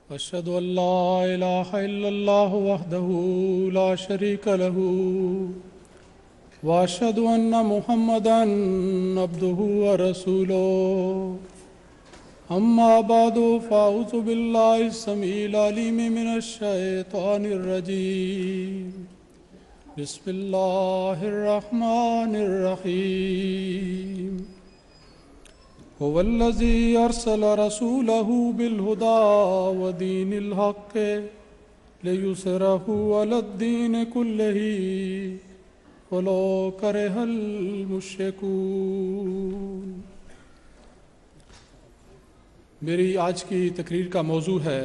أشهد أن لا إله إلا الله وحده لا شريك له وأشهد أن محمدا عبده ورسوله أما بعد فأعوذ بالله السميع العليم من الشيطان الرجيم بسم الله الرحمن الرحيم هو الذي أرسل رسوله بالهدى ودين الحق ليظهره على الدين كله ولو كره المشركون۔ میری آج کی تقریر کا موضوع ہے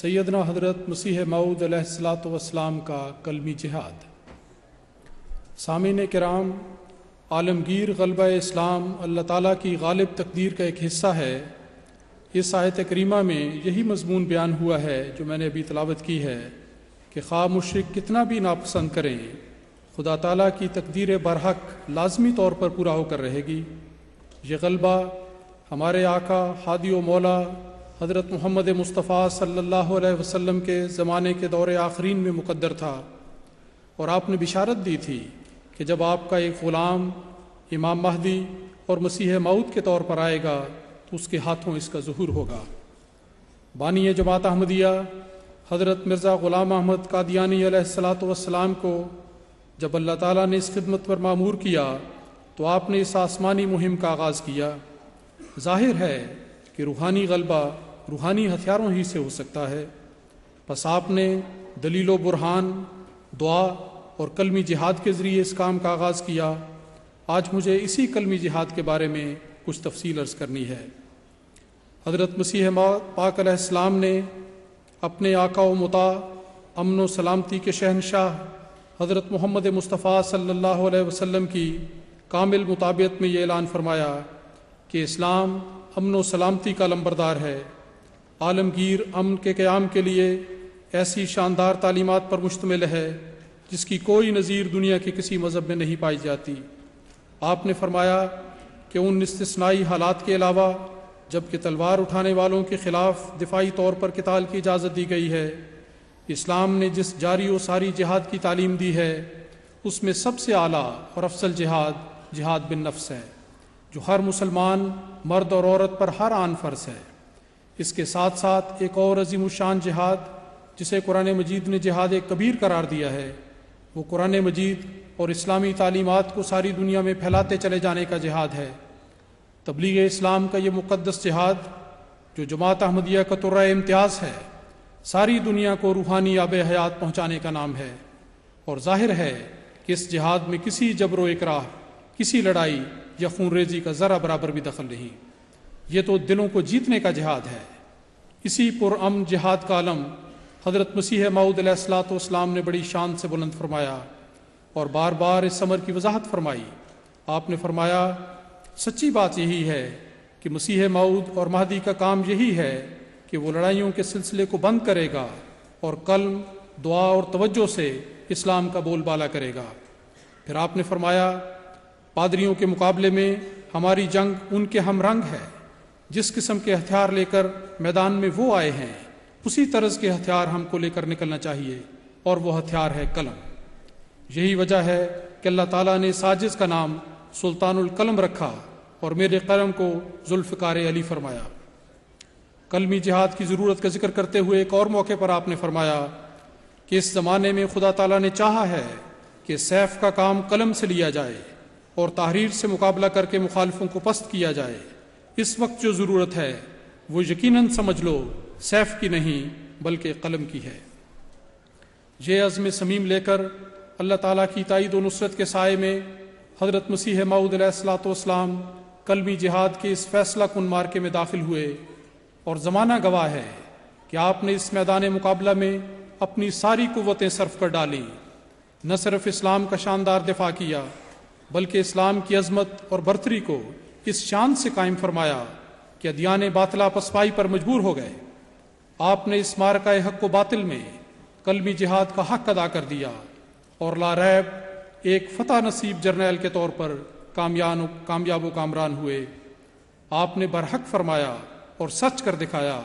سیدنا حضرت مسیح موعود علیہ الصلاۃ والسلام کا کلمی جہاد۔ سامعین کرام، عالمگیر غلبہ اسلام اللہ تعالیٰ کی غالب تقدیر کا ایک حصہ ہے۔ اس آیت کریمہ میں یہی مضمون بیان ہوا ہے جو میں نے ابھی تلاوت کی ہے کہ خواہ مشرک کتنا بھی ناپسند کریں، خدا تعالیٰ کی تقدیر برحق لازمی طور پر پورا ہو کر رہے گی۔ یہ غلبہ ہمارے آقا ہادی و مولا حضرت محمد مصطفیٰ صلی اللہ علیہ وسلم کے زمانے کے دور آخرین میں مقدر تھا، اور آپ نے بشارت دی تھی کہ جب آپ کا ایک غلام امام مہدی اور مسیح موعود کے طور پر آئے گا تو اس کے ہاتھوں اس کا ظہور ہوگا۔ بانی جماعت احمدیہ حضرت مرزا غلام احمد قادیانی علیہ الصلاۃ والسلام کو جب اللہ تعالیٰ نے اس خدمت پر مامور کیا تو آپ نے اس آسمانی مہم کا آغاز کیا۔ ظاہر ہے کہ روحانی غلبہ روحانی ہتھیاروں ہی سے ہو سکتا ہے، پس آپ نے دلیل و برہان، دعا اور کلمی جہاد کے ذریعے اس کام کا آغاز کیا۔ آج مجھے اسی کلمی جہاد کے بارے میں کچھ تفصیل عرض کرنی ہے۔ حضرت مسیح پاک علیہ السلام نے اپنے آقا و مطاع امن و سلامتی کے شہنشاہ حضرت محمد مصطفیٰ صلی اللہ علیہ وسلم کی کامل مطابقت میں یہ اعلان فرمایا کہ اسلام امن و سلامتی کا علمبردار ہے، عالمگیر امن کے قیام کے لیے ایسی شاندار تعلیمات پر مشتمل ہے جس کی کوئی نظیر دنیا کے کسی مذہب میں نہیں پائی جاتی۔ آپ نے فرمایا کہ ان استثنائی حالات کے علاوہ جب کہ تلوار اٹھانے والوں کے خلاف دفاعی طور پر قتال کی اجازت دی گئی ہے، اسلام نے جس جاری و ساری جہاد کی تعلیم دی ہے اس میں سب سے اعلیٰ اور افضل جہاد جہاد بالنفس ہے، جو ہر مسلمان مرد اور عورت پر ہر آن فرض ہے۔ اس کے ساتھ ساتھ ایک اور عظیم الشان جہاد جسے قرآن مجید نے جہاد کبیر قرار دیا ہے، وہ قرآن مجید اور اسلامی تعلیمات کو ساری دنیا میں پھیلاتے چلے جانے کا جہاد ہے۔ تبلیغ اسلام کا یہ مقدس جہاد جو جماعت احمدیہ کا ترہ امتیاز ہے، ساری دنیا کو روحانی آب حیات پہنچانے کا نام ہے، اور ظاہر ہے کہ اس جہاد میں کسی جبر و اکراہ، کسی لڑائی یا خون ریزی کا ذرا برابر بھی دخل نہیں۔ یہ تو دلوں کو جیتنے کا جہاد ہے۔ اسی پرامن جہاد کا علم حضرت مسیح موعود علیہ الصلاۃ والسلام نے بڑی شان سے بلند فرمایا اور بار بار اس امر کی وضاحت فرمائی۔ آپ نے فرمایا سچی بات یہی ہے کہ مسیح موعود اور مہدی کا کام یہی ہے کہ وہ لڑائیوں کے سلسلے کو بند کرے گا اور قلب، دعا اور توجہ سے اسلام کا بول بالا کرے گا۔ پھر آپ نے فرمایا پادریوں کے مقابلے میں ہماری جنگ ان کے ہم رنگ ہے، جس قسم کے ہتھیار لے کر میدان میں وہ آئے ہیں اسی طرز کے ہتھیار ہم کو لے کر نکلنا چاہیے، اور وہ ہتھیار ہے قلم۔ یہی وجہ ہے کہ اللہ تعالیٰ نے ساجز کا نام سلطان القلم رکھا اور میرے قلم کو ذوالفقار علی فرمایا۔ کلمی جہاد کی ضرورت کا ذکر کرتے ہوئے ایک اور موقع پر آپ نے فرمایا کہ اس زمانے میں خدا تعالیٰ نے چاہا ہے کہ سیف کا کام قلم سے لیا جائے اور تحریر سے مقابلہ کر کے مخالفوں کو پست کیا جائے۔ اس وقت جو ضرورت ہے وہ یقیناً سمجھ لو سیف کی نہیں بلکہ قلم کی ہے۔ یہ عزم سمیم لے کر اللہ تعالیٰ کی تائید و نصرت کے سائے میں حضرت مسیح موعود علیہ الصلاۃ والسلام کلمی جہاد کے اس فیصلہ کن مارکے میں داخل ہوئے، اور زمانہ گواہ ہے کہ آپ نے اس میدان مقابلہ میں اپنی ساری قوتیں صرف کر ڈالیں۔ نہ صرف اسلام کا شاندار دفاع کیا بلکہ اسلام کی عظمت اور برتری کو اس شان سے قائم فرمایا کہ ادیان باطلہ پسپائی پر مجبور ہو گئے۔ آپ نے اس معرکہ حق و باطل میں کلمی جہاد کا حق ادا کر دیا اور لا ریب ایک فتح نصیب جرنیل کے طور پر کامیاب و کامران ہوئے۔ آپ نے برحق فرمایا اور سچ کر دکھایا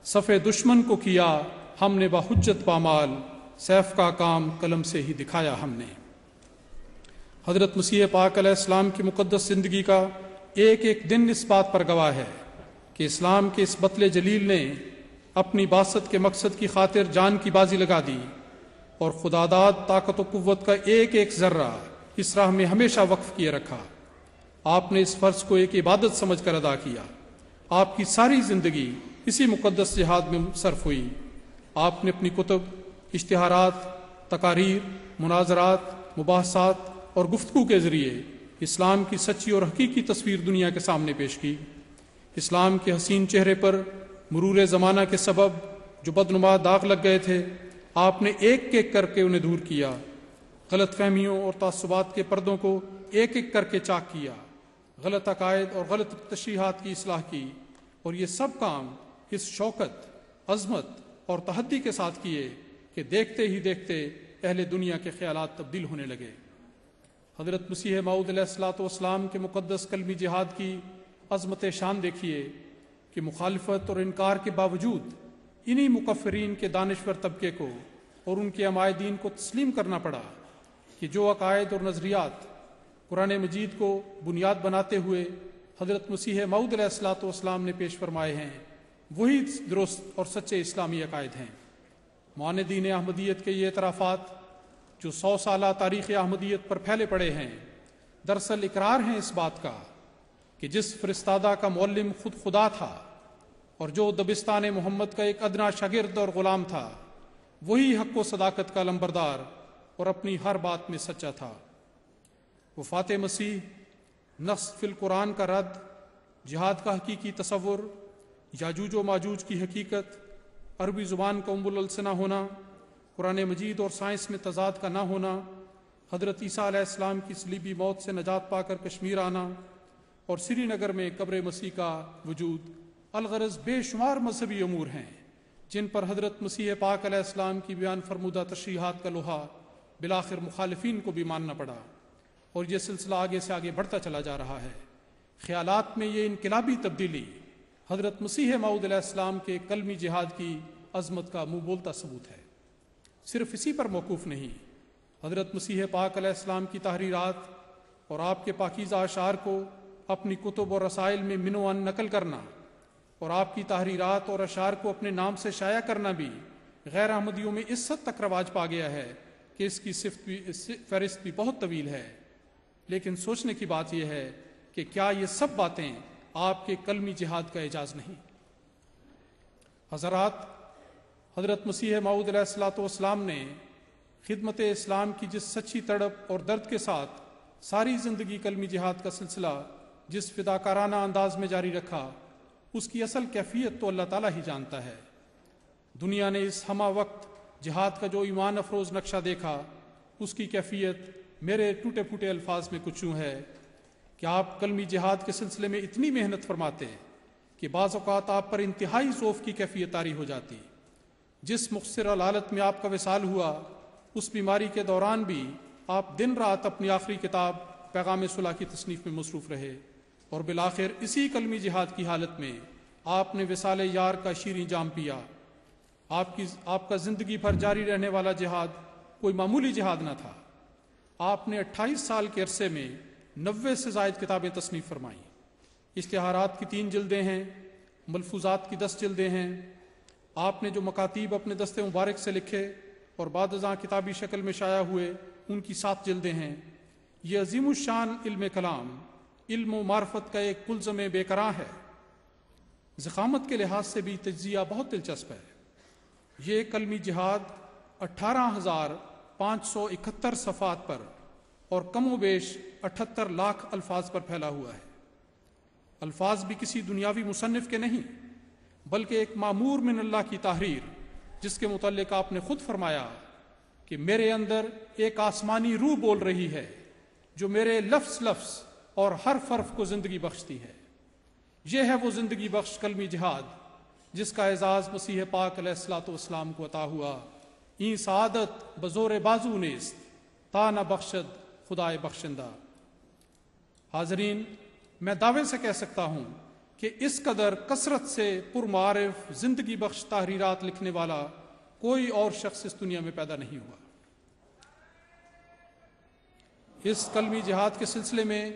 صف دشمن کو کیا ہم نے بحجت پامال، سیف کا کام قلم سے ہی دکھایا ہم نے۔ حضرت مسیح پاک علیہ السلام کی مقدس زندگی کا ایک ایک دن اس بات پر گواہ ہے کہ اسلام کے اس بطل جلیل نے اپنی بعثت کے مقصد کی خاطر جان کی بازی لگا دی اور خداداد طاقت و قوت کا ایک ایک ذرہ اس راہ میں ہمیشہ وقف کیے رکھا۔ آپ نے اس فرض کو ایک عبادت سمجھ کر ادا کیا۔ آپ کی ساری زندگی اسی مقدس جہاد میں صرف ہوئی۔ آپ نے اپنی کتب، اشتہارات، تقاریر، مناظرات، مباحثات اور گفتگو کے ذریعے اسلام کی سچی اور حقیقی تصویر دنیا کے سامنے پیش کی۔ اسلام کے حسین چہرے پر مرور زمانہ کے سبب جو بدنما داغ لگ گئے تھے، آپ نے ایک ایک کر کے انہیں دور کیا، غلط فہمیوں اور تعصبات کے پردوں کو ایک ایک کر کے چاک کیا، غلط عقائد اور غلط تشریحات کی اصلاح کی، اور یہ سب کام اس شوکت، عظمت اور تحدی کے ساتھ کیے کہ دیکھتے ہی دیکھتے اہل دنیا کے خیالات تبدیل ہونے لگے۔ حضرت مسیح موعود علیہ الصلوۃ والسلام کے مقدس کلمی جہاد کی عظمت شان دیکھیے کہ مخالفت اور انکار کے باوجود انہی مکفرین کے دانشور طبقے کو اور ان کے عمائدین کو تسلیم کرنا پڑا کہ جو عقائد اور نظریات قرآن مجید کو بنیاد بناتے ہوئے حضرت مسیح موعود علیہ الصلوۃ والسلام نے پیش فرمائے ہیں وہی درست اور سچے اسلامی عقائد ہیں۔ معاندین احمدیت کے یہ اعترافات جو 100 سالہ تاریخ احمدیت پر پھیلے پڑے ہیں، دراصل اقرار ہیں اس بات کا کہ جس فرستادہ کا معلم خود خدا تھا اور جو دبستان محمد کا ایک ادنا شاگرد اور غلام تھا، وہی حق و صداقت کا لمبردار اور اپنی ہر بات میں سچا تھا۔ وفات مسیح، نص فی القرآن کا رد، جہاد کا حقیقی تصور، یاجوج و ماجوج کی حقیقت، عربی زبان کا السنہ ہونا، قرآن مجید اور سائنس میں تضاد کا نہ ہونا، حضرت عیسیٰ علیہ السلام کی صلیبی موت سے نجات پا کر کشمیر آنا اور سری نگر میں قبر مسیح کا وجود، الغرض بے شمار مذہبی امور ہیں جن پر حضرت مسیح پاک علیہ السلام کی بیان فرمودہ تشریحات کا لوہا بالآخر مخالفین کو بھی ماننا پڑا، اور یہ سلسلہ آگے سے آگے بڑھتا چلا جا رہا ہے۔ خیالات میں یہ انقلابی تبدیلی حضرت مسیح موعود علیہ السلام کے کلمی جہاد کی عظمت کا منہ بولتا ثبوت ہے۔ صرف اسی پر موقوف نہیں، حضرت مسیح پاک علیہ السلام کی تحریرات اور آپ کے پاکیزہ اشعار کو اپنی کتب اور رسائل میں منوان نقل کرنا اور آپ کی تحریرات اور اشعار کو اپنے نام سے شائع کرنا بھی غیر احمدیوں میں اس حد تک رواج پا گیا ہے کہ اس کی فہرست بھی بہت طویل ہے۔ لیکن سوچنے کی بات یہ ہے کہ کیا یہ سب باتیں آپ کے کلمی جہاد کا اعجاز نہیں؟ حضرات، حضرت مسیح موعود علیہ الصلوۃ والسلام نے خدمت اسلام کی جس سچی تڑپ اور درد کے ساتھ ساری زندگی کلمی جہاد کا سلسلہ جس فداکارانہ انداز میں جاری رکھا، اس کی اصل کیفیت تو اللہ تعالیٰ ہی جانتا ہے۔ دنیا نے اس ہمہ وقت جہاد کا جو ایمان افروز نقشہ دیکھا، اس کی کیفیت میرے ٹوٹے پھوٹے الفاظ میں کچھ یوں ہے کہ آپ کلمی جہاد کے سلسلے میں اتنی محنت فرماتے کہ بعض اوقات آپ پر انتہائی ذوف کی کیفیت طاری ہو جاتی۔ جس مختصر الحالت میں آپ کا وصال ہوا، اس بیماری کے دوران بھی آپ دن رات اپنی آخری کتاب پیغام صلح کی تصنیف میں مصروف رہے، اور بالآخر اسی کلمی جہاد کی حالت میں آپ نے وصال یار کا شیریں جام پیا۔ آپ کا زندگی بھر جاری رہنے والا جہاد کوئی معمولی جہاد نہ تھا۔ آپ نے 28 سال کے عرصے میں 90 سے زائد کتابیں تصنیف فرمائیں۔ اشتہارات کی 3 جلدیں ہیں، ملفوظات کی 10 جلدیں ہیں۔ آپ نے جو مکاتیب اپنے دست مبارک سے لکھے اور بعد ازاں کتابی شکل میں شائع ہوئے، ان کی 7 جلدیں ہیں۔ یہ عظیم الشان علم کلام، علم و معرفت کا ایک ملزم بے کراں ہے۔ ضخامت کے لحاظ سے بھی تجزیہ بہت دلچسپ ہے۔ یہ کلمی جہاد 18,571 صفحات پر اور کم و بیش 78 لاکھ الفاظ پر پھیلا ہوا ہے۔ الفاظ بھی کسی دنیاوی مصنف کے نہیں، بلکہ ایک معمور من اللہ کی تحریر، جس کے متعلق آپ نے خود فرمایا کہ میرے اندر ایک آسمانی روح بول رہی ہے جو میرے لفظ لفظ اور حرف حرف کو زندگی بخشتی ہے۔ یہ ہے وہ زندگی بخش کلمی جہاد جس کا اعزاز مسیح پاک علیہ الصلوۃ والسلام کو عطا ہوا۔ این سعادت بزور بازو نیست، تا نہ بخشد خدائے بخشندہ۔ حاضرین، میں دعوے سے کہہ سکتا ہوں کہ اس قدر کثرت سے پرمعارف زندگی بخش تحریرات لکھنے والا کوئی اور شخص اس دنیا میں پیدا نہیں ہوا۔ اس کلمی جہاد کے سلسلے میں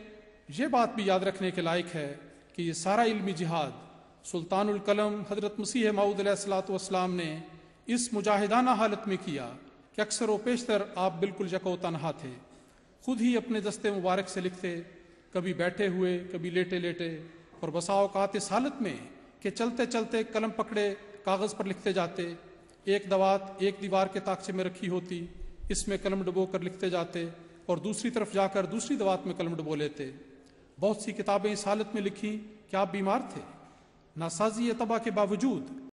یہ بات بھی یاد رکھنے کے لائق ہے کہ یہ سارا علمی جہاد سلطان القلم حضرت مسیح موعود علیہ الصلوۃ والسلام نے اس مجاہدانہ حالت میں کیا کہ اکثر و بیشتر آپ بالکل یکو تنہا تھے، خود ہی اپنے دستے مبارک سے لکھتے، کبھی بیٹھے ہوئے کبھی لیٹے لیٹے، اور بسا اوقات اس حالت میں کہ چلتے چلتے قلم پکڑے کاغذ پر لکھتے جاتے، ایک دوات ایک دیوار کے تاکچے میں رکھی ہوتی، اس میں قلم ڈبو کر لکھتے جاتے اور دوسری طرف جا کر دوسری دوات میں قلم ڈبو لیتے۔ بہت سی کتابیں اس حالت میں لکھی کہ آپ بیمار تھے، ناسازی طبع کے باوجود